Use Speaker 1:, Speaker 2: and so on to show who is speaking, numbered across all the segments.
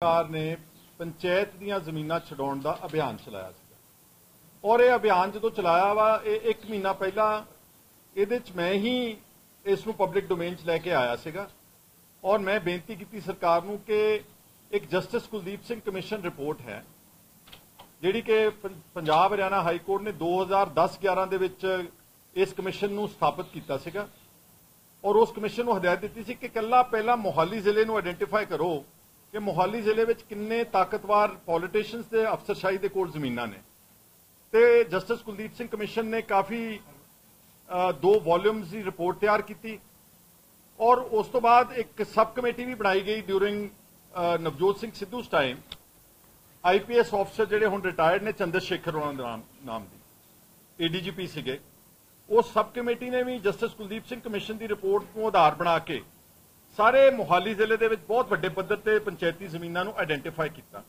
Speaker 1: सरकार ने पंचायत ਦੀਆਂ ਜ਼ਮੀਨਾਂ ਛਡਾਉਣ ਦਾ ਅਭਿਆਨ ਚਲਾਇਆ ਸੀ ਔਰ ਇਹ ਅਭਿਆਨ ਜਦੋਂ ਚਲਾਇਆ ਵਾ ਇਹ 1 ਮਹੀਨਾ ਪਹਿਲਾਂ ਇਹਦੇ ਚ ਮੈਂ ਹੀ ਇਸ ਨੂੰ ਪਬਲਿਕ ਡੋਮੇਨ ਚ ਲੈ ਕੇ ਆਇਆ ਸੀਗਾ ਔਰ ਮੈਂ ਬੇਨਤੀ ਕੀਤੀ ਸਰਕਾਰ ਨੂੰ ਕਿ ਇੱਕ justice Kuldeep Singh commission report ਹੈ ਜਿਹੜੀ ਕਿ ਪੰਜਾਬ ਹਰਿਆਣਾ ਹਾਈ ਕੋਰਟ ਨੇ 2010-11 ਦੇ ਵਿੱਚ ਇਸ ਕਮਿਸ਼ਨ ਨੂੰ ਸਥਾਪਿਤ ਕੀਤਾ ਸੀਗਾ ਔਰ ਉਸ ਕਮਿਸ਼ਨ ਨੂੰ ਹਦਾਇਤ ਦਿੱਤੀ ਸੀ ਕਿ ਕੱਲਾ ਪਹਿਲਾਂ ਮੋਹਾਲੀ ਜ਼ਿਲ੍ਹੇ ਨੂੰ ਆਇਡੈਂਟੀਫਾਈ ਕਰੋ कि मोहाली जिले में किन्ने ताकतवर पॉलिटिशियंस के अफसरशाही के कोल जमीनां ने ते जस्टिस कुलदीप सिंह कमिशन ने काफ़ी 2 वॉल्यूम्स की रिपोर्ट तैयार की और उस तो बाद एक सब कमेटी भी बनाई गई during Navjot Singh Sidhu time IPS officer जिहड़े हुण रिटायर्ड ने चंद्रशेखर उन्हां नाम की ADGP सीगे उस सब कमेटी ने भी जस्टिस कुलदीप सिंह कमिशन की रिपोर्ट को आधार बना के सारे मोहाली जिले के बहुत वड्डे पद्धर ते पंचायती जमीनों को आइडेंटिफाई किया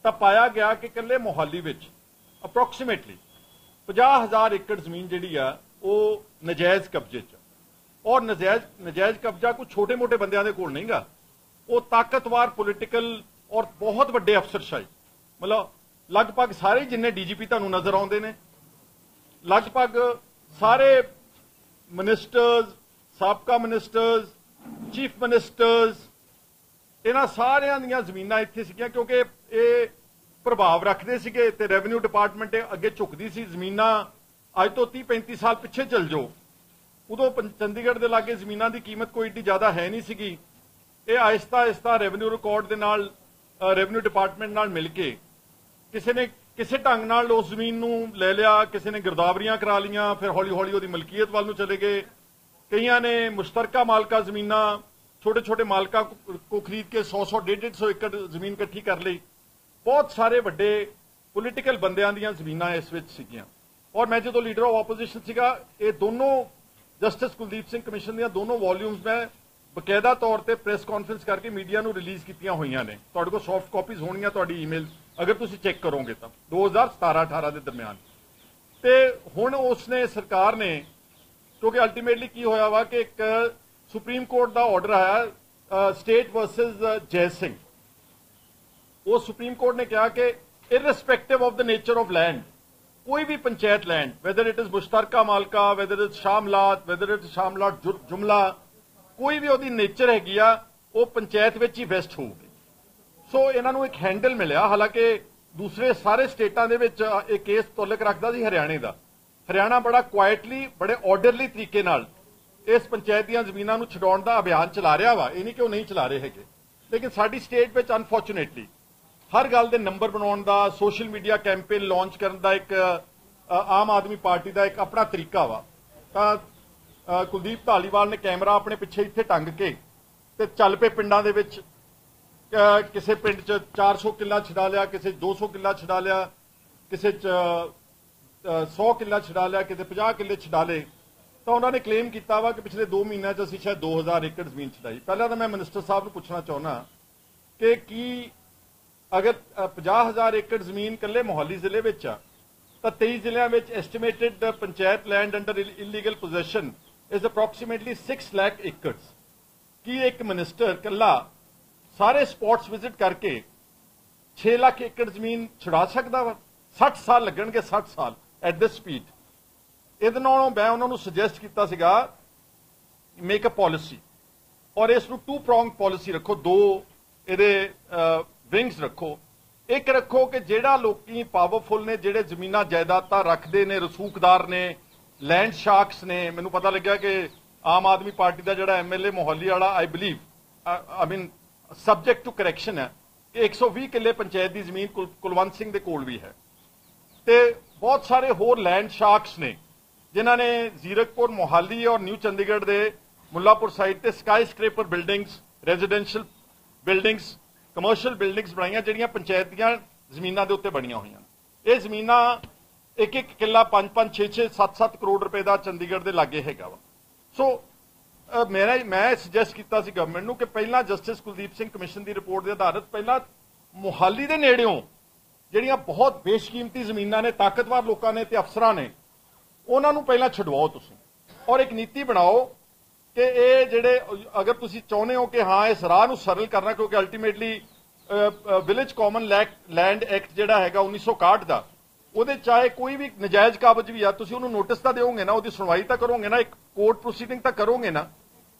Speaker 1: तो पाया गया कि कल्ले मोहाली में अप्रोक्सीमेटली 50,000 एकड़ जमीन जी नजायज़ कब्जे च और नजायज़ कब्जा कोई छोटे मोटे बंदियां दे कोल नहीं गा वो ताकतवर पोलिटिकल और बहुत वड्डे अफसरशाही मतलब लगभग सारे जिन्ने DGP तुहानूं नज़र आउंदे ने लगभग सारे मिनिस्टर्स साबका मिनिस्टर्स चीफ मिनिस्टर्स इन्हां सारियां दीयां ज़मीनां इत्थे सीगियां क्योंकि ये प्रभाव रखते सीगे ते रेवन्यू डिपार्टमेंट अगे झुकदी सी ज़मीनां अज तो 30-35 साल पिछे चल जाओ उदों चंडीगढ़ के लागे ज़मीनां की कीमत कोई एड्डी ज़्यादा है नहीं सीगी ये आहिस्ता आहिस्ता रेवन्यू रिकॉर्ड दे नाल रेवन्यू डिपार्टमेंट नाल मिल के किसी ने किसी ढंग नाल उस ज़मीन नूं ले लिया किसी ने गिरदावरियां करा लियां फिर हौली हौली उहदी मलकीयत वाल नूं चले गए कईयां ने मुश्तरका मालका जमीनां छोटे छोटे मालका को खरीद के 100-100 150 एकड़ जमीन इकट्ठी कर ली बहुत सारे वड्डे पोलिटिकल बंदियां दीयां जमीनां इस विच सीगियां और मैं जो लीडर ऑफ ओपोजिशन सीगा ये दोनों जस्टिस कुलदीप सिंह कमिशन दीयां दोनों वॉल्यूम्स मैं बकायदा तौर पर प्रेस कॉन्फ्रेंस करके मीडिया नूं रिलीज़ कीतियां होईयां ने तुहाडे कोल सॉफ्ट कॉपीज़ होणगीयां तुहाडी ईमेल अगर तुसीं चैक करोगे तो 2017-18 के दरमियान ते हुण उसने सरकार ने क्योंकि अल्टीमेटली की होया वा कि एक सुप्रीम कोर्ट का ऑर्डर आया स्टेट वर्सिज जय सिंह वो सुप्रीम कोर्ट ने कहा कि irrespective of the nature of land कोई भी panchayat land whether it is मुश्तरका मालका वेदर इट शामलात वेदर इट शामलात जुमला कोई भी उसकी नेचर हैगी आ वो पंचायत में ही वेस्ट होगी सो इन्हों एक हैंडल मिले हालांकि दूसरे सारे स्टेटा के केस तुलक रखता सी हरियाणे का हरियाणा बड़ा क्वाइटली बड़े ऑर्डरली तरीके नाल इस पंचायत दी जमीनां नूं छडाउण दा अभियान चला रहा वा ये नहीं कि वो नहीं चला रहे है लेकिन साडी स्टेट में अनफॉर्चुनेटली हर गल दे नंबर बनाउण दा सोशल मीडिया कैंपेन लॉन्च करन दा एक आम आदमी पार्टी का एक अपना तरीका वा तां कुलदीप धालीवाल ने कैमरा अपने पिछे इत्थे टंग के ते चल पे पिंडां दे विच किसी पिंड च 400 किला छड़ा लिया किसी 200 किला छड़ा लिया किसी 100 किला छड़ा लिया किसी 50 किले छड़ा ले तो उन्होंने क्लेम किया वा कि पिछले 2 महीनों च असीं शायद 2000 एकड़ जमीन छड़ाई पहला तो मैं मिनिस्टर साहब को पूछना चाहना कि अगर 50,000 एकड़ जमीन कल्ले मोहाली जिले में तो 23 जिलों में estimated panchayat land under illegal possession is approximately 6 lakh एकड़ की एक मिनिस्टर कला सारे स्पॉट्स विजिट करके 6 लाख एकड़ जमीन छुड़ा सकता वा 60 साल लगणगे 60 साल एट दिस स्पीड ਇਹਦੇ ਨਾਲੋਂ मैं उन्होंने सुजैसट किया सीगा मेक अ पॉलिसी और इस टू प्रॉन्ग पॉलिसी रखो दो ਇਹਦੇ विंग्स रखो एक रखो कि ਜਿਹੜਾ ਲੋਕੀ पावरफुल ने ਜਿਹੜੇ ਜ਼ਮੀਨਾਂ ਜਾਇਦਾਦਾਂ ਰੱਖਦੇ ਨੇ ਰਸੂਖਦਾਰ ਨੇ लैंड शार्क्स ने ਮੈਨੂੰ पता लग्या कि आम आदमी पार्टी का ਜਿਹੜਾ MLA मोहाली वाला I believe I mean subject to correction है कि 120 किले पंचायत की जमीन कुलवंत सिंह के कोल भी है ते बहुत सारे होर लैंड शार्क्स ने जिन्हों ने जीरकपुर मोहाली और न्यू चंडीगढ़ के मुल्लापुर साइड से sky scraper buildings residential buildings commercial buildings बनाई जिहड़ियां पंचायत दी जमीनों के उत्ते बनिया हुई ये जमीन एक किला 5-5 6-6 7-7 करोड़ रुपए का चंडीगढ़ के लागे हैगा वा सो मैं सुजैसट किया गवर्नमेंट को कि पहला जस्टिस कुलदीप सिंह कमिशन की रिपोर्ट के आधारित पहला मोहाली के नेड़ियों जिहड़ियां बहुत बेशकीमती जमीनां ने ताकतवर लोगों ने ते अफसरां ने उन्होंने पहला छडवाओ तुसीं और एक नीति बनाओ कि ये जिहड़े अगर तुसीं चाहुंदे हो कि हाँ इस राह नूं सरल करना क्योंकि ultimately village common land act ਜਿਹੜਾ ਹੈਗਾ 1961 ਦਾ, ਉਹਦੇ ਚਾਹੇ ਕੋਈ ਵੀ ਨਜਾਇਜ਼ ਕਾਬਜ਼ ਵੀ ਆ, ਤੁਸੀਂ ਉਹਨੂੰ ਨੋਟਿਸ ਤਾਂ ਦਿਓਗੇ ਨਾ, ਉਹਦੀ ਸੁਣਵਾਈ ਤਾਂ ਕਰੋਗੇ ਨਾ, ਇੱਕ ਕੋਰਟ ਪ੍ਰੋਸੀਡਿੰਗ ਤਾਂ ਕਰੋਗੇ ਨਾ।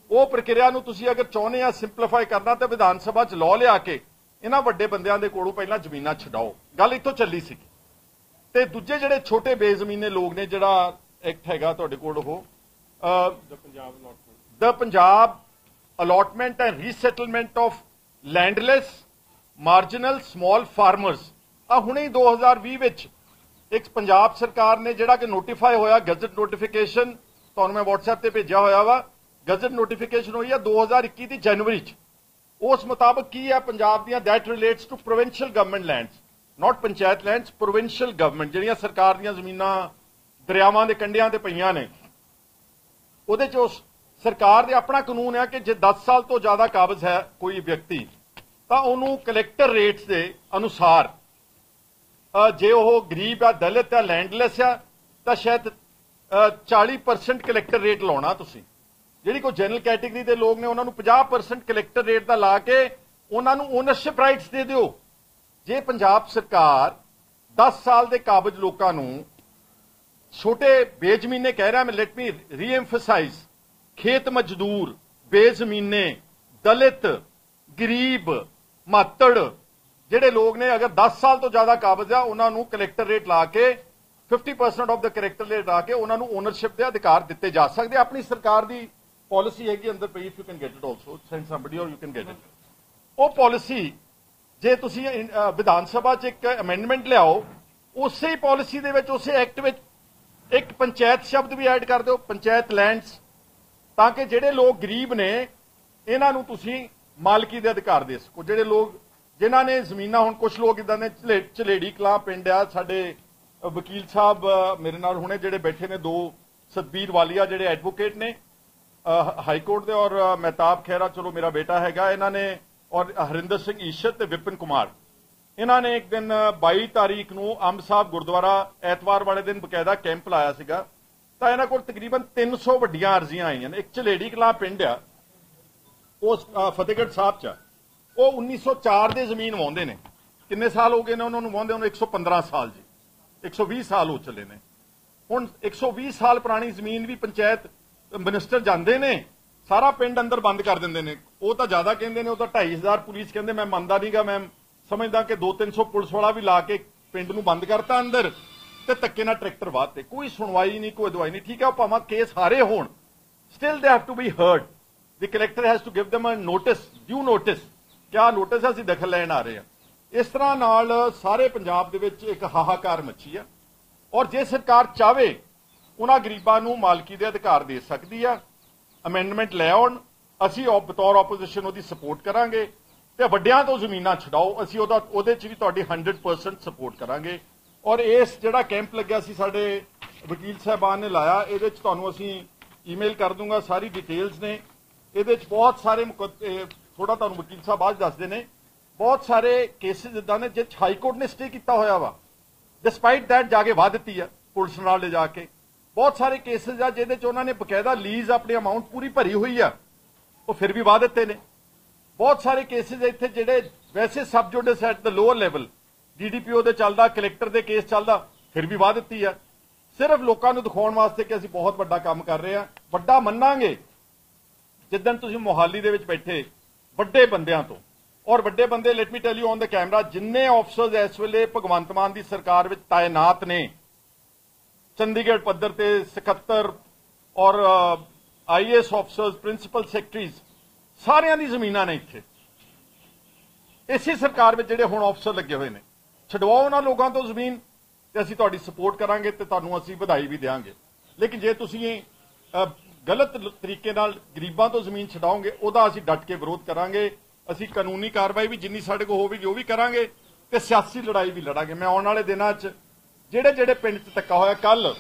Speaker 1: ਉਹ ਪ੍ਰਕਿਰਿਆ ਨੂੰ ਤੁਸੀਂ ਅਗਰ ਚਾਹੁੰਦੇ ਆ ਸਿੰਪਲੀਫਾਈ ਕਰਨਾ ਤਾਂ ਵਿਧਾਨ ਸਭਾ 'ਚ ਲਾਅ ਲਿਆ ਕੇ ਇਹਨਾਂ ਵੱਡੇ ਬੰਦਿਆਂ ਦੇ ਕੋਲੋਂ ਪਹਿਲਾਂ ਜ਼ਮੀਨਾਂ ਛਡਾਓ। ਗੱਲ ਇੱਥੋਂ ਚੱਲੀ ਸੀ। ਤੇ ਦੂਜੇ ਜਿਹੜੇ ਛੋਟੇ ਬੇਜ਼ਮੀਨੇ ਲੋਕ ਨੇ, ਜਿਹੜਾ ਐਕਟ ਹੈਗਾ ਤੁਹਾਡੇ ਕੋਲ, ਉਹ the Punjab allotment and resettlement of landless marginal small farmers, ਆ ਹੁਣੇ 2020 ਵਿੱਚ ਇੱਕ ਪੰਜਾਬ ਸਰਕਾਰ ਨੇ ਜਿਹੜਾ ਕਿ ਨੋਟੀਫਾਈ ਹੋਇਆ, ਗਜ਼ਟ ਨੋਟੀਫਿਕੇਸ਼ਨ ਤੁਹਾਨੂੰ ਮੈਂ WhatsApp ਤੇ ਭੇਜਿਆ ਹੋਇਆ ਵਾ, ਗਜ਼ਟ ਨੋਟੀਫਿਕੇਸ਼ਨ ਹੋਈ ਆ 2021 ਦੀ ਜਨਵਰੀ 'ਚ। ਉਸ ਮੁਤਾਬਕ ਕੀ ਹੈ ਪੰਜਾਬ ਦੀਆਂ, that relates to provincial government lands, not panchayat lands, provincial government ਜਿਹੜੀਆਂ ਸਰਕਾਰ ਦੀਆਂ ਜ਼ਮੀਨਾਂ ਦਰਿਆਵਾਂ ਦੇ ਕੰਢਿਆਂ ਤੇ ਪਈਆਂ ਨੇ। ਉਹਦੇ 'ਚ ਉਸ ਸਰਕਾਰ ਦੇ ਆਪਣਾ ਕਾਨੂੰਨ ਹੈ ਕਿ ਜੇ 10 ਸਾਲ ਤੋਂ ਜ਼ਿਆਦਾ ਕਾਬਜ਼ ਹੈ ਕੋਈ ਵਿਅਕਤੀ ਤਾਂ ਉਹਨੂੰ ਕਲੈਕਟਰ ਰੇਟਸ ਦੇ ਅਨੁਸਾਰ, ਜੇ ਉਹ ਗਰੀਬ ਆ, ਦਲਿਤ ਆ, ਲੈਂਡਲੈਸ ਆ, ਤਾਂ ਸ਼ਾਇਦ 40% ਕਲੈਕਟਰ ਰੇਟ ਲਾਉਣਾ ਤੁਸੀਂ। ਜਿਹੜੀ ਕੋਈ ਜਨਰਲ ਕੈਟੇਗਰੀ ਦੇ ਲੋਕ ਨੇ ਉਹਨਾਂ ਨੂੰ 50% ਕਲੈਕਟਰ ਰੇਟ ਦਾ ਲਾ ਕੇ ਉਹਨਾਂ ਨੂੰ ਓਨਰਸ਼ਿਪ ਰਾਈਟਸ ਦੇ ਦਿਓ। ਜੇ ਪੰਜਾਬ ਸਰਕਾਰ 10 ਸਾਲ ਦੇ ਕਾਬਜ਼ ਲੋਕਾਂ ਨੂੰ, ਛੋਟੇ ਬੇਜ਼ਮੀਨੇ ਕਹਿ ਰਿਹਾ ਮੈਂ, ਲੈਟ ਮੀ ਰੀਐਮਫਸਾਈਜ਼, ਖੇਤ ਮਜ਼ਦੂਰ, ਬੇਜ਼ਮੀਨੇ, ਦਲਿਤ, ਗਰੀਬ, ਮਾਤੜ ਜਿਹੜੇ ਲੋਕ ਨੇ, ਅਗਰ 10 ਸਾਲ ਤੋਂ ਜ਼ਿਆਦਾ ਕਾਬਜ਼ ਆ, ਉਹਨਾਂ ਨੂੰ ਕਲੈਕਟਰ ਰੇਟ ਲਾ ਕੇ 50% ਆਫ ਦਾ ਕਲੈਕਟਰ ਰੇਟ ਲਾ ਕੇ ਉਹਨਾਂ ਨੂੰ ਓਨਰਸ਼ਿਪ ਦੇ ਅਧਿਕਾਰ ਦਿੱਤੇ ਜਾ ਸਕਦੇ। ਆਪਣੀ ਸਰਕਾਰ ਦੀ ਪਾਲਿਸੀ ਹੈਗੀ ਅੰਦਰ ਪਈ, if you can get it also, send somebody ਔਰ ਯੂ ਕੈਨ ਗੈਟ ਇਟ। ਉਹ ਪਾਲਿਸੀ ਜੇ ਤੁਸੀਂ ਵਿਧਾਨ ਸਭਾ 'ਚ ਇੱਕ ਅਮੈਂਡਮੈਂਟ ਲਿਆਓ, ਉਸੇ ਪਾਲਿਸੀ ਦੇ ਵਿੱਚ, ਉਸੇ ਐਕਟ ਵਿੱਚ ਇੱਕ ਪੰਚਾਇਤ ਸ਼ਬਦ ਵੀ ਐਡ ਕਰ ਦਿਓ, ਪੰਚਾਇਤ ਲੈਂਡਸ, ਤਾਂ ਕਿ ਜਿਹੜੇ ਲੋਕ ਗਰੀਬ ਨੇ ਇਹਨਾਂ ਨੂੰ ਤੁਸੀਂ ਮਾਲਕੀ ਦੇ ਅਧਿਕਾਰ ਦੇ ਸਕੋ। ਜਿਹੜੇ ਲੋਕ ਜਿਨ੍ਹਾਂ ਨੇ ਜ਼ਮੀਨਾਂ, ਹੁਣ ਕੁਝ ਲੋਕ ਇਦਾਂ ਨੇ, ਝਲੇੜੀ ਕਲਾਂ ਪਿੰਡ ਆ, ਸਾਡੇ ਵਕੀਲ ਸਾਹਿਬ ਮੇਰੇ ਨਾਲ ਹੁਣੇ ਜਿਹੜੇ ਬੈਠੇ ਨੇ, 2 ਸਤਬੀਰ ਵਾਲੀਆ ਜਿਹੜੇ ਐਡਵੋਕੇਟ ਨੇ ਹਾਈ ਕੋਰਟ ਦੇ, ਔਰ ਮਹਿਤਾਬ ਖਹਿਰਾ, ਚਲੋ ਮੇਰਾ ਬੇਟਾ ਹੈਗਾ, ਇਹਨਾਂ ਨੇ, ਔਰ ਹਰਿੰਦਰ ਸਿੰਘ ਈਸ਼ਰ ਤੇ ਵਿਪਨ ਕੁਮਾਰ, ਇਹਨਾਂ ਨੇ ਇੱਕ ਦਿਨ 22 ਤਾਰੀਖ ਨੂੰ ਅੰਬ ਸਾਹਿਬ ਗੁਰਦੁਆਰਾ ਐਤਵਾਰ ਵਾਲੇ ਦਿਨ ਬਕਾਇਦਾ ਕੈਂਪ ਲਾਇਆ ਸੀਗਾ। ਤਾਂ ਇਹਨਾਂ ਕੋਲ ਤਕਰੀਬਨ 300 ਵੱਡੀਆਂ ਅਰਜ਼ੀਆਂ ਆਈਆਂ ਨੇ। ਇੱਕ ਝਲੇੜੀ ਕਲਾਂ ਪਿੰਡ ਆ, ਉਸ ਫਤਿਹਗੜ੍ਹ ਸਾਹਿਬ 'ਚ, ਉਹ 1904 ਦੇ ਜ਼ਮੀਨ ਵਾਹੁੰਦੇ ਨੇ। ਕਿੰਨੇ ਸਾਲ ਹੋ ਗਏ ਨੇ ਉਹਨਾਂ ਨੂੰ ਵਾਹੁੰਦੇ? ਉਹਨੂੰ 115 ਸਾਲ ਜੀ, 120 ਸਾਲ ਹੋ ਚੱਲੇ ਨੇ। ਹੁਣ 120 ਸਾਲ ਪੁਰਾਣੀ ਜ਼ਮੀਨ ਵੀ ਪੰਚਾਇਤ ਮਿਨਿਸਟਰ ਜਾਂਦੇ ਨੇ, ਸਾਰਾ ਪਿੰਡ ਅੰਦਰ ਬੰਦ ਕਰ ਦਿੰਦੇ ਨੇ। ਉਹ ਤਾਂ ਜ਼ਿਆਦਾ ਕਹਿੰਦੇ ਨੇ, ਉਹ ਤਾਂ 2500 ਪੁਲਿਸ ਕਹਿੰਦੇ, ਮੈਂ ਮੰਨਦਾ ਨਹੀਂਗਾ, ਮੈਂ ਸਮਝਦਾ ਕਿ 200-300 ਪੁਲਿਸ ਵਾਲਾ ਵੀ ਲਾ ਕੇ ਪਿੰਡ ਨੂੰ ਬੰਦ ਕਰਤਾ ਅੰਦਰ, ਤੇ ਧੱਕੇ ਨਾਲ ਟਰੈਕਟਰ ਵਾਹਤੇ। ਕੋਈ ਸੁਣਵਾਈ ਨਹੀਂ, ਕੋਈ ਦਵਾਈ ਨਹੀਂ। ਠੀਕ ਹੈ, ਉਹ ਭਾਵੇਂ ਕੇਸ ਹਾਰੇ ਹੋਣ, still they have to be heard. The collector has to give them a notice, due notice, ਕਿਆ ਨੋਟਿਸ ਹੈ, ਅਸੀਂ ਦਖਲ ਲੈਣ ਆ ਰਹੇ ਹਾਂ। ਇਸ ਤਰ੍ਹਾਂ ਨਾਲ ਸਾਰੇ ਪੰਜਾਬ ਦੇ ਵਿੱਚ ਇੱਕ ਹਾਹਾਕਾਰ ਮੱਚੀ ਆ। ਔਰ ਜੇ ਸਰਕਾਰ ਚਾਹਵੇ ਉਹਨਾਂ ਗਰੀਬਾਂ ਨੂੰ ਮਾਲਕੀ ਦੇ ਅਧਿਕਾਰ ਦੇ ਸਕਦੀ ਆ। ਅਮੈਂਡਮੈਂਟ ਲੈ ਆਉਣ, ਅਸੀਂ ਬਤੌਰ ਆਪੋਜੀਸ਼ਨ ਉਹਦੀ ਸਪੋਰਟ ਕਰਾਂਗੇ, ਤੇ ਵੱਡਿਆਂ ਤੋਂ ਜ਼ਮੀਨਾਂ ਛਡਾਓ, ਅਸੀਂ ਉਹਦੇ 'ਚ ਵੀ ਤੁਹਾਡੀ 100% ਸਪੋਰਟ ਕਰਾਂਗੇ। ਔਰ ਇਸ ਜਿਹੜਾ ਕੈਂਪ ਲੱਗਿਆ ਸੀ, ਸਾਡੇ ਵਕੀਲ ਸਾਹਿਬਾਨ ਨੇ ਲਾਇਆ, ਇਹਦੇ 'ਚ ਤੁਹਾਨੂੰ ਅਸੀਂ ਈਮੇਲ ਕਰ ਦੂੰਗਾ, ਸਾਰੀ ਡਿਟੇਲਸ ਨੇ। ਇਹਦੇ 'ਚ ਬਹੁਤ ਸਾਰੇ, ਥੋੜਾ ਤੁਹਾਨੂੰ ਵਕੀਲ ਸਾਹਿਬ ਅੱਜ ਦੱਸਦੇ ਨੇ, ਬਹੁਤ ਸਾਰੇ ਕੇਸਿਸ ਇਦਾਂ ਨੇ ਜਿਹ ਹਾਈ ਕੋਰਟ ਨੇ ਸਟੇ ਕੀਤਾ ਹੋਇਆ ਵਾ, ਡਿਸਪਾਈਟ ਦੈਟ ਜਾ ਕੇ ਵਾਹ ਦਿੱਤੀ ਆ ਪੁਲਿਸ ਨਾਲ ਲੈ ਜਾ ਕੇ। ਬਹੁਤ ਸਾਰੇ ਕੇਸਿਸ ਆ ਜਿਹਦੇ 'ਚ ਉਹਨਾਂ ਨੇ ਬਕਾਇਦਾ ਲੀਜ਼ ਆਪਣੀ ਅਮਾਉਂਟ ਪੂਰੀ ਭਰੀ ਹੋਈ ਆ, ਉਹ ਫਿਰ ਵੀ ਵਾਹ ਦਿੱਤੇ ਨੇ। ਬਹੁਤ ਸਾਰੇ ਕੇਸਿਸ ਇੱਥੇ ਜਿਹੜੇ ਵੈਸੇ sub judice at the lower level, DDPO ਦੇ ਚੱਲਦਾ, ਕਲੈਕਟਰ ਦੇ ਕੇਸ ਚੱਲਦਾ, ਫਿਰ ਵੀ ਵਾਹ ਦਿੱਤੀ ਆ, ਸਿਰਫ ਲੋਕਾਂ ਨੂੰ ਦਿਖਾਉਣ ਵਾਸਤੇ ਕਿ ਅਸੀਂ ਬਹੁਤ ਵੱਡਾ ਕੰਮ ਕਰ ਰਹੇ ਹਾਂ। ਵੱਡਾ ਮੰਨਾਂਗੇ ਜਿੱਦਣ ਤੁਸੀਂ ਮੋਹਾਲੀ ਦੇ ਵਿੱਚ ਬੈਠੇ ਵੱਡੇ ਬੰਦਿਆਂ ਤੋਂ, ਔਰ ਵੱਡੇ ਬੰਦੇ, let me tell you on the camera, ਜਿੰਨੇ ਆਫਸਰਸ ਇਸ ਵੇਲੇ ਭਗਵੰਤ ਮਾਨ ਦੀ ਸਰਕਾਰ ਵਿੱਚ ਤਾਇਨਾਤ ਨੇ, ਚੰਡੀਗੜ੍ਹ ਪੱਧਰ ਤੇ ਸਕੱਤਰ ਔਰ IAS ਆਫਸਰਸ, ਪ੍ਰਿੰਸੀਪਲ ਸੈਕਟਰੀਜ਼, ਸਾਰਿਆਂ ਦੀ ਜ਼ਮੀਨਾਂ ਨੇ ਇੱਥੇ ਇਸੇ ਸਰਕਾਰ ਵਿੱਚ ਜਿਹੜੇ ਹੁਣ ਅਫਸਰ ਲੱਗੇ ਹੋਏ ਨੇ। ਛਡਵਾਓ ਉਹਨਾਂ ਲੋਕਾਂ ਤੋਂ ਜ਼ਮੀਨ, ਤੇ ਅਸੀਂ ਤੁਹਾਡੀ ਸਪੋਰਟ ਕਰਾਂਗੇ ਤੇ ਤੁਹਾਨੂੰ ਅਸੀਂ ਵਧਾਈ ਵੀ ਦੇਵਾਂਗੇ। ਲੇਕਿਨ ਜੇ ਤੁਸੀਂ ਗਲਤ ਤਰੀਕੇ ਨਾਲ ਗਰੀਬਾਂ ਤੋਂ ਜ਼ਮੀਨ ਛਡਾਓਗੇ, ਉਹਦਾ ਅਸੀਂ ਡਟ ਕੇ ਵਿਰੋਧ ਕਰਾਂਗੇ। ਅਸੀਂ ਕਾਨੂੰਨੀ ਕਾਰਵਾਈ ਵੀ ਜਿੰਨੀ ਸਾਡੇ ਕੋਲ ਹੋਵੇਗੀ ਉਹ ਵੀ ਕਰਾਂਗੇ, ਤੇ ਸਿਆਸੀ ਲੜਾਈ ਵੀ ਲੜਾਂਗੇ। ਮੈਂ ਆਉਣ ਵਾਲੇ ਦਿਨਾਂ 'ਚ ਜਿਹੜੇ ਪਿੰਡ 'ਚ ਧੱਕਾ ਹੋਇਆ, ਕੱਲ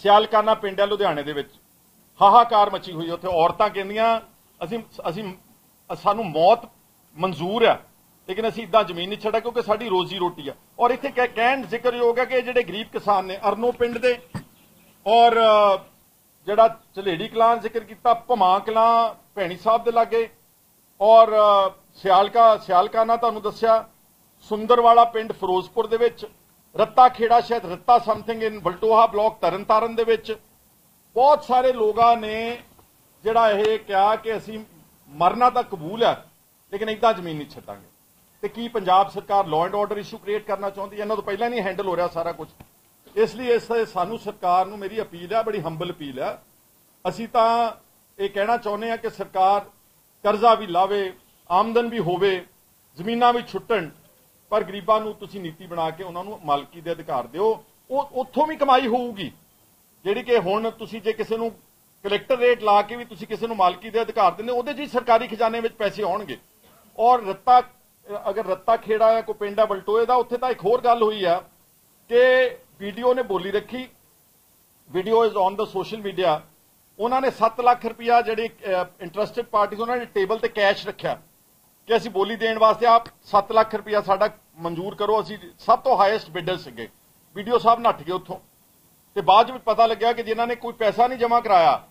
Speaker 1: ਸਿਆਲਕਾਨਾ ਪਿੰਡ ਹੈ ਲੁਧਿਆਣੇ ਦੇ ਵਿੱਚ, ਹਾਹਾਕਾਰ ਮਚੀ ਹੋਈ। ਉੱਥੇ ਔਰਤਾਂ ਕਹਿੰਦੀਆਂ ਸਾਨੂੰ ਮੌਤ ਮਨਜ਼ੂਰ ਆ, ਲੇਕਿਨ ਅਸੀਂ ਇਦਾਂ ਜ਼ਮੀਨ ਨਹੀਂ ਛੱਡਾ ਕਿਉਂਕਿ ਸਾਡੀ ਰੋਜ਼ੀ ਰੋਟੀ ਆ। ਔਰ ਇੱਥੇ ਕਹਿਣ ਜ਼ਿਕਰਯੋਗ ਹੈ ਕਿ ਜਿਹੜੇ ਗਰੀਬ ਕਿਸਾਨ ਨੇ ਅਰਨੋ ਪਿੰਡ ਦੇ, ਔਰ ਜਿਹੜਾ ਝਲੇੜੀ ਕਲਾਂ ਜ਼ਿਕਰ ਕੀਤਾ, ਭਮਾ ਕਲਾਂ ਭੈਣੀ ਸਾਹਿਬ ਦੇ ਲਾਗੇ, ਔਰ ਸਿਆਲਕਾ ਤੁਹਾਨੂੰ ਦੱਸਿਆ, ਸੁੰਦਰਵਾਲਾ ਪਿੰਡ ਫਿਰੋਜ਼ਪੁਰ ਦੇ ਵਿੱਚ, ਰੱਤਾ ਖੇੜਾ ਸ਼ਾਇਦ Ratta something in Baltoha block Tarn Taran ਦੇ ਵਿੱਚ ਬਹੁਤ ਸਾਰੇ ਲੋਕਾਂ ਨੇ ਜਿਹੜਾ ਇਹ ਕਿਹਾ ਕਿ ਅਸੀਂ ਮਰਨਾ ਤਾਂ ਕਬੂਲ ਹੈ ਲੇਕਿਨ ਇੱਦਾਂ ਜ਼ਮੀਨ ਨਹੀਂ ਛੱਡਾਂਗੇ। ਤੇ ਕੀ ਪੰਜਾਬ ਸਰਕਾਰ law and order issue create ਕਰਨਾ ਚਾਹੁੰਦੀ ਹੈ? ਇਹਨਾਂ ਤੋਂ ਪਹਿਲਾਂ ਨਹੀਂ ਹੈਂਡਲ ਹੋ ਰਿਹਾ ਸਾਰਾ ਕੁਝ। ਇਸ ਲਈ ਸਾਨੂੰ ਸਰਕਾਰ ਨੂੰ ਮੇਰੀ ਅਪੀਲ ਹੈ, ਬੜੀ ਹੰਬਲ ਅਪੀਲ ਹੈ, ਅਸੀਂ ਤਾਂ ਇਹ ਕਹਿਣਾ ਚਾਹੁੰਦੇ ਹਾਂ ਕਿ ਸਰਕਾਰ ਕਰਜ਼ਾ ਵੀ ਲਾਵੇ, ਆਮਦਨ ਵੀ ਹੋਵੇ, ਜ਼ਮੀਨਾਂ ਵੀ ਛੁੱਟਣ, ਪਰ ਗਰੀਬਾਂ ਨੂੰ ਤੁਸੀਂ ਨੀਤੀ ਬਣਾ ਕੇ ਉਹਨਾਂ ਨੂੰ ਮਾਲਕੀ ਦੇ ਅਧਿਕਾਰ ਦਿਓ। ਉਹ ਉੱਥੋਂ ਵੀ ਕਮਾਈ ਹੋਊਗੀ ਜਿਹੜੀ ਕਿ ਹੁਣ ਤੁਸੀਂ ਜੇ ਕਿਸੇ ਨੂੰ ਕਲੈਕਟਰ ਰੇਟ ਲਾ ਕੇ ਵੀ ਤੁਸੀਂ ਕਿਸੇ ਨੂੰ ਮਾਲਕੀ ਦੇ ਅਧਿਕਾਰ ਦਿੰਦੇ, ਉਹਦੇ 'ਚ ਹੀ ਸਰਕਾਰੀ ਖਜ਼ਾਨੇ ਵਿੱਚ ਪੈਸੇ ਆਉਣਗੇ। ਔਰ ਅਗਰ ਰੱਤਾ ਖੇੜਾ ਜਾਂ ਕੋਈ ਪਿੰਡ ਹੈ ਬਲਟੋਏ ਦਾ, ਉੱਥੇ ਤਾਂ ਇੱਕ ਹੋਰ ਗੱਲ ਹੋਈ ਆ ਕਿ ਵੀਡੀਓ ਨੇ ਬੋਲੀ ਰੱਖੀ, video is on the social media, ਉਹਨਾਂ ਨੇ 7 ਲੱਖ ਰੁਪਇਆ ਜਿਹੜੇ ਇੰਟਰਸਟਿਡ ਪਾਰਟੀਜ਼ ਉਹਨਾਂ ਨੇ ਟੇਬਲ ਤੇ ਕੈਸ਼ ਰੱਖਿਆ ਕਿ ਅਸੀਂ ਬੋਲੀ ਦੇਣ ਵਾਸਤੇ ਆਪ 7 ਲੱਖ ਰੁਪਇਆ ਸਾਡਾ ਮਨਜ਼ੂਰ ਕਰੋ, ਅਸੀਂ ਸਭ ਤੋਂ ਹਾਈਐਸਟ ਬਿਡਰ ਸੀਗੇ। ਵੀਡੀਓ ਸਾਹਿਬ ਨੱਠ ਗਏ ਉੱਥੋਂ ਤੇ ਬਾਅਦ ਵਿੱਚ ਪਤਾ ਲੱਗਿਆ ਕਿ ਜਿਨ੍ਹਾਂ ਨੇ ਕੋਈ ਪੈਸਾ ਨਹੀਂ ਜਮ੍ਹਾਂ ਕਰਾਇਆ,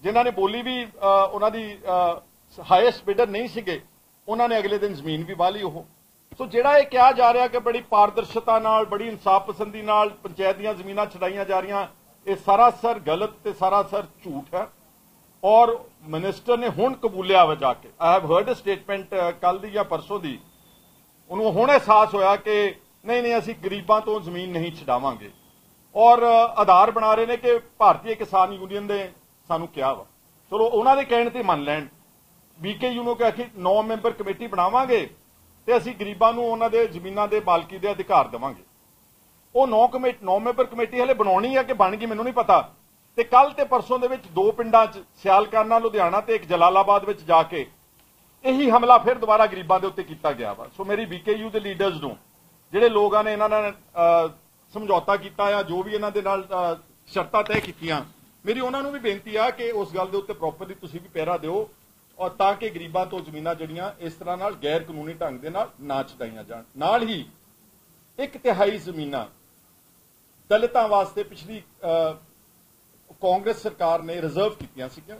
Speaker 1: ਜਿਨ੍ਹਾਂ ਨੇ ਬੋਲੀ ਵੀ ਉਹਨਾਂ ਦੀ ਹਾਈਐਸਟ ਬਿਡਰ ਨਹੀਂ ਸੀਗੇ, ਉਹਨਾਂ ਨੇ ਅਗਲੇ ਦਿਨ ਜ਼ਮੀਨ ਵੀ ਵਾਹ ਲਈ ਉਹ। ਸੋ ਜਿਹੜਾ ਇਹ ਕਿਹਾ ਜਾ ਰਿਹਾ ਕਿ ਬੜੀ ਪਾਰਦਰਸ਼ਤਾ ਨਾਲ, ਬੜੀ ਇਨਸਾਫ ਪਸੰਦੀ ਨਾਲ ਪੰਚਾਇਤ ਦੀਆਂ ਜ਼ਮੀਨਾਂ ਛਡਾਈਆਂ ਜਾ ਰਹੀਆਂ, ਇਹ ਸਰਾਸਰ ਗਲਤ ਤੇ ਸਰਾਸਰ ਝੂਠ ਹੈ। ਔਰ ਮਿਨਿਸਟਰ ਨੇ ਹੁਣ ਕਬੂਲਿਆ ਵਾ ਜਾ ਕੇ, I have heard a statement ਕੱਲ ਦੀ ਜਾਂ ਪਰਸੋਂ ਦੀ, ਉਹਨੂੰ ਹੁਣ ਅਹਿਸਾਸ ਹੋਇਆ ਕਿ ਨਹੀਂ ਅਸੀਂ ਗਰੀਬਾਂ ਤੋਂ ਜ਼ਮੀਨ ਨਹੀਂ ਛਡਾਵਾਂਗੇ। ਔਰ ਆਧਾਰ ਬਣਾ ਰਹੇ ਨੇ ਕਿ ਭਾਰਤੀ ਕਿਸਾਨ ਯੂਨੀਅਨ ਦੇ ਸਾਨੂੰ ਕਿਹਾ ਵਾ, ਚਲੋ ਉਹਨਾਂ ਦੇ ਕਹਿਣ ਤੇ ਮੰਨ ਲੈਣ। BKU ਨੂੰ ਕਿਹਾ ਕਿ 9 ਮੈਂਬਰ ਕਮੇਟੀ ਬਣਾਵਾਂਗੇ ਤੇ ਅਸੀਂ ਗਰੀਬਾਂ ਨੂੰ ਉਹਨਾਂ ਦੇ ਜ਼ਮੀਨਾਂ ਦੇ ਮਾਲਕੀ ਦੇ ਅਧਿਕਾਰ ਦੇਵਾਂਗੇ। ਉਹ 9 ਮੈਂਬਰ ਕਮੇਟੀ ਹਲੇ ਬਣਾਉਣੀ ਹੈ ਕਿ ਬਣ ਗਈ ਮੈਨੂੰ ਨਹੀਂ ਪਤਾ। ਤੇ ਕੱਲ ਤੇ ਪਰਸੋਂ ਦੇ ਵਿੱਚ 2 ਪਿੰਡਾਂ 'ਚ ਸਿਆਲਕਾਨਾ, ਲੁਧਿਆਣਾ ਤੇ ਇੱਕ ਜਲਾਲਾਬਾਦ ਵਿੱਚ ਜਾ ਕੇ ਇਹੀ ਹਮਲਾ ਫਿਰ ਦੁਬਾਰਾ ਗਰੀਬਾਂ ਦੇ ਉੱਤੇ ਕੀਤਾ ਗਿਆ ਵਾ। ਸੋ ਮੇਰੀ BKU ਦੇ ਲੀਡਰਸ ਨੂੰ, ਜਿਹੜੇ ਲੋਕਾਂ ਨੇ ਇਹਨਾਂ ਨਾਲ ਸਮਝੌਤਾ ਕੀਤਾ ਜਾਂ ਜੋ ਵੀ ਇਹਨਾਂ ਦੇ ਨਾਲ ਸ਼ਰਤਾਂ ਤੈਅ ਕੀਤੀਆਂ, ਮੇਰੀ ਉਹਨਾਂ ਨੂੰ ਵੀ ਬੇਨਤੀ ਆ ਕਿ ਉਸ ਗੱਲ ਦੇ ਉੱਤੇ ਪ੍ਰੋਪਰਲੀ ਤੁਸੀਂ ਵੀ ਪਹਿਰਾ ਦਿਓ, ਔਰ ਤਾਂ ਕਿ ਗਰੀਬਾਂ ਤੋਂ ਜ਼ਮੀਨਾਂ ਜਿਹੜੀਆਂ ਇਸ ਤਰ੍ਹਾਂ ਨਾਲ ਗੈਰ ਕਾਨੂੰਨੀ ਢੰਗ ਦੇ ਨਾਲ ਨਾ ਛਡਾਈਆਂ ਜਾਣ। ਨਾਲ ਹੀ 1/3 ਜ਼ਮੀਨਾਂ ਦਲਿਤਾਂ ਵਾਸਤੇ ਪਿਛਲੀ ਕਾਂਗਰਸ ਸਰਕਾਰ ਨੇ ਰਿਜ਼ਰਵ ਕੀਤੀਆਂ ਸੀਗੀਆਂ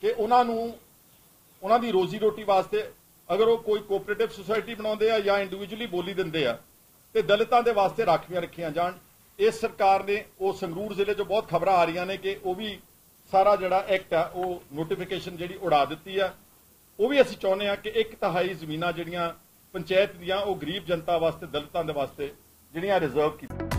Speaker 1: ਕਿ ਉਹਨਾਂ ਦੀ ਰੋਜ਼ੀ ਰੋਟੀ ਵਾਸਤੇ ਅਗਰ ਉਹ ਕੋਈ ਕੋਆਪਰੇਟਿਵ ਸੁਸਾਇਟੀ ਬਣਾਉਂਦੇ ਆ ਜਾਂ ਇੰਡੀਵਿਜੂਅਲੀ ਬੋਲੀ ਦਿੰਦੇ ਆ ਤੇ ਦਲਿਤਾਂ ਦੇ ਵਾਸਤੇ ਰਾਖਵੀਆਂ ਰੱਖੀਆਂ ਜਾਣ। ਇਸ ਸਰਕਾਰ ਨੇ ਉਹ ਸੰਗਰੂਰ ਜ਼ਿਲ੍ਹੇ 'ਚੋਂ ਬਹੁਤ ਖਬਰਾਂ ਆ ਰਹੀਆਂ ਨੇ ਕਿ ਉਹ ਵੀ ਸਾਰਾ ਜਿਹੜਾ ਐਕਟ ਆ ਉਹ ਨੋਟੀਫਿਕੇਸ਼ਨ ਜਿਹੜੀ ਉਡਾ ਦਿੱਤੀ ਆ। ਉਹ ਵੀ ਅਸੀਂ ਚਾਹੁੰਦੇ ਆ ਕਿ 1/3 ਜ਼ਮੀਨਾਂ ਜਿਹੜੀਆਂ ਪੰਚਾਇਤ ਦੀਆਂ ਉਹ ਗਰੀਬ ਜਨਤਾ ਵਾਸਤੇ, ਦਲਿਤਾਂ ਦੇ ਵਾਸਤੇ ਜਿਹੜੀਆਂ ਰਿਜ਼ਰਵ ਕੀਤੀਆਂ।